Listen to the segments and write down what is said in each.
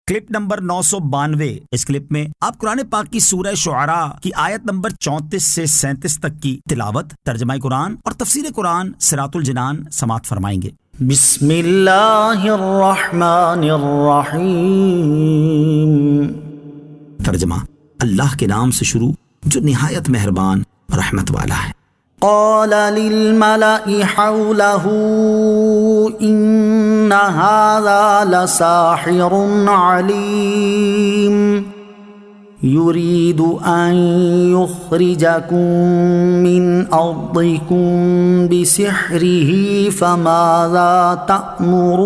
Clip number 992۔ اس clip میں آپ قرآن پاک کی سورہ شعراء کی آیت نمبر 34 سے 37 تک کی تلاوت، ترجمہ قرآن اور تفسیر قرآن صراط الجنان سماعت فرمائیں گے۔ بسم اللہ الرحمن الرحیم۔ ترجمہ: اللہ کے نام سے شروع جو نہایت مہربان رحمت والا ہے۔ قال للملأ حوله ان هذا لساحر علیم يريد ان يخرجكم من ارضكم بسحره فماذا تأمرون۔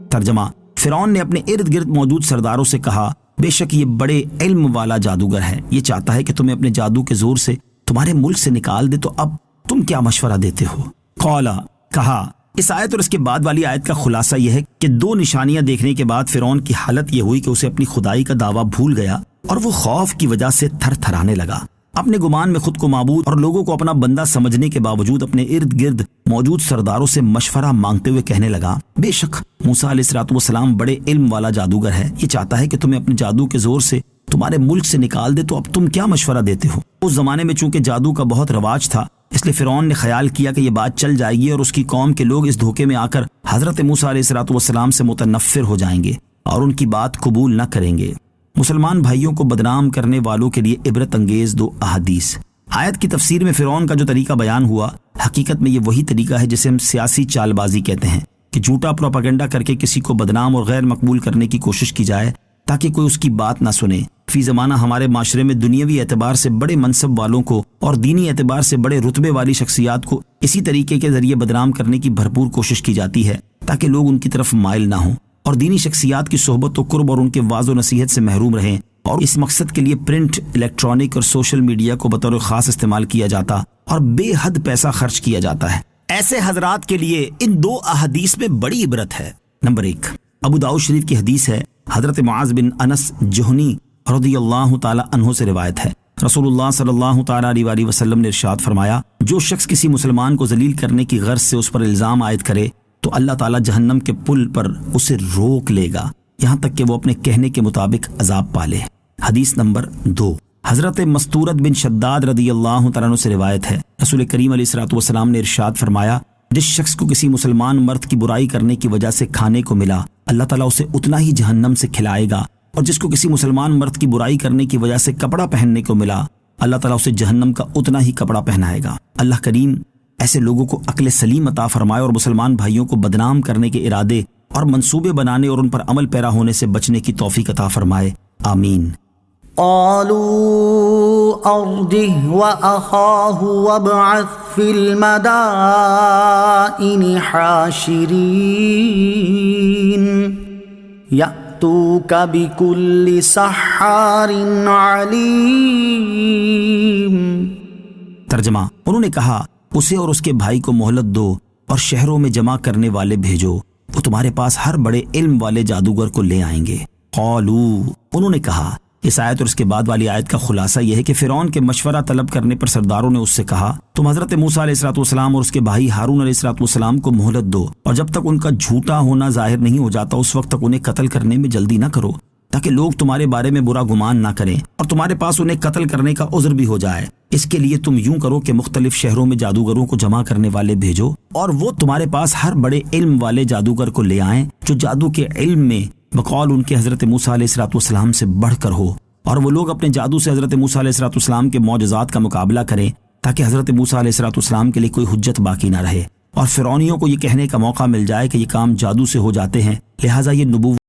ترجمہ: فرعون نے اپنے ارد گرد موجود سرداروں سے کہا، بے شک یہ بڑے علم والا جادوگر ہے، یہ چاہتا ہے کہ تمہیں اپنے جادو کے زور سے تمہارے ملک سے نکال دے، تو اب تم کیا مشورہ دیتے ہو؟ قالا، کہا۔ اس آیت اور اس کے بعد والی آیت کا خلاصہ یہ ہے کہ دو نشانیاں دیکھنے کے بعد فرعون کی حالت یہ ہوئی کہ اسے اپنی خدائی کا دعویٰ بھول گیا اور وہ خوف کی وجہ سے تھر تھرانے لگا۔ اپنے گمان میں خود کو معبود اور لوگوں کو اپنا بندہ سمجھنے کے باوجود اپنے ارد گرد موجود سرداروں سے مشورہ مانگتے ہوئے کہنے لگا، بے شک موسیٰ علیہ السلام بڑے علم والا جادوگر ہے، یہ چاہتا ہے کہ تمہیں اپنے جادو کے زور سے تمہارے ملک سے نکال دے، تو اب تم کیا مشورہ دیتے ہو؟ اس زمانے میں چونکہ جادو کا بہت رواج تھا، اس لیے فرعون نے خیال کیا کہ یہ بات چل جائے گی اور اس کی قوم کے لوگ اس دھوکے میں آ کر حضرت موسیٰ علیہ السلام سے متنفر ہو جائیں گے اور ان کی بات قبول نہ کریں گے۔ مسلمان بھائیوں کو بدنام کرنے والوں کے لیے عبرت انگیز دو احادیث۔ آیت کی تفسیر میں فرعون کا جو طریقہ بیان ہوا، حقیقت میں یہ وہی طریقہ ہے جسے ہم سیاسی چال بازی کہتے ہیں، کہ جھوٹا پروپیگنڈا کر کے کسی کو بدنام اور غیر مقبول کرنے کی کوشش کی جائے تاکہ کوئی اس کی بات نہ سنے۔ فی زمانہ ہمارے معاشرے میں دنیاوی اعتبار سے بڑے منصب والوں کو اور دینی اعتبار سے بڑے رتبے والی شخصیات کو اسی طریقے کے ذریعے بدنام کرنے کی بھرپور کوشش کی جاتی ہے تاکہ لوگ ان کی طرف مائل نہ ہوں اور دینی شخصیات کی صحبت و قرب اور ان کے واعظ و نصیحت سے محروم رہیں، اور اس مقصد کے لیے پرنٹ، الیکٹرانک اور سوشل میڈیا کو بطور خاص استعمال کیا جاتا اور بے حد پیسہ خرچ کیا جاتا ہے۔ ایسے حضرات کے لیے ان دو احادیث میں بڑی عبرت ہے۔ نمبر 1، ابو داؤد شریف کی حدیث ہے، حضرت معاذ بن انس جہنی رضی اللہ تعالی عنہ سے روایت ہے، رسول اللہ صلی اللہ تعالی علیہ وسلم نے ارشاد فرمایا، جو شخص کسی مسلمان کو ذلیل کرنے کی غرض سے اس پر الزام عائد کرے تو اللہ تعالی جہنم کے پل پر اسے روک لے گا یہاں تک کہ وہ اپنے کہنے کے مطابق عذاب پالے۔ حدیث نمبر 2، حضرت مستورد بن شداد رضی اللہ تعالیٰ عنہ سے روایت ہے، رسول کریم علیہ السلام نے ارشاد فرمایا، جس شخص کو کسی مسلمان مرد کی برائی کرنے کی وجہ سے کھانے کو ملا، اللہ تعالیٰ اسے اتنا ہی جہنم سے کھلائے گا، اور جس کو کسی مسلمان مرد کی برائی کرنے کی وجہ سے کپڑا پہننے کو ملا، اللہ تعالیٰ اسے جہنم کا اتنا ہی کپڑا پہنائے گا۔ اللہ کریم ایسے لوگوں کو عقل سلیم عطا فرمائے اور مسلمان بھائیوں کو بدنام کرنے کے ارادے اور منصوبے بنانے اور ان پر عمل پیرا ہونے سے بچنے کی توفیق عطا فرمائے، آمین۔ قالوا ارجه واخاه وابعث في المدائن حاشرين يأتوك بكل سحار عليم۔ ترجمہ: انہوں نے کہا، اسے اور اس کے بھائی کو مہلت دو اور شہروں میں جمع کرنے والے بھیجو، وہ تمہارے پاس ہر بڑے علم والے جادوگر کو لے آئیں گے۔ قالوا، انہوں نے کہا۔ اس آیت اور اس کے بعد والی آیت کا خلاصہ یہ ہے کہ فرعون کے مشورہ طلب کرنے پر سرداروں نے اس سے کہا، تم حضرت موسیٰ علیہ السلام اور اس کے بھائی ہارون علیہ السلام کو مہلت دو، اور جب تک ان کا جھوٹا ہونا ظاہر نہیں ہو جاتا اس وقت تک انہیں قتل کرنے میں جلدی نہ کرو، تاکہ لوگ تمہارے بارے میں برا گمان نہ کریں اور تمہارے پاس انہیں قتل کرنے کا عذر بھی ہو جائے۔ اس کے لیے تم یوں کرو کہ مختلف شہروں میں جادوگروں کو جمع کرنے والے بھیجو، اور وہ تمہارے پاس ہر بڑے علم والے جادوگر کو لے آئیں جو جادو کے علم میں بقول ان کے حضرت موسیٰ علیہ السلام سے بڑھ کر ہو، اور وہ لوگ اپنے جادو سے حضرت موسیٰ علیہ السلام کے معجزات کا مقابلہ کریں تاکہ حضرت موسیٰ علیہ السلام کے لیے کوئی حجت باقی نہ رہے اور فرعونیوں کو یہ کہنے کا موقع مل جائے کہ یہ کام جادو سے ہو جاتے ہیں، لہٰذا یہ نبوت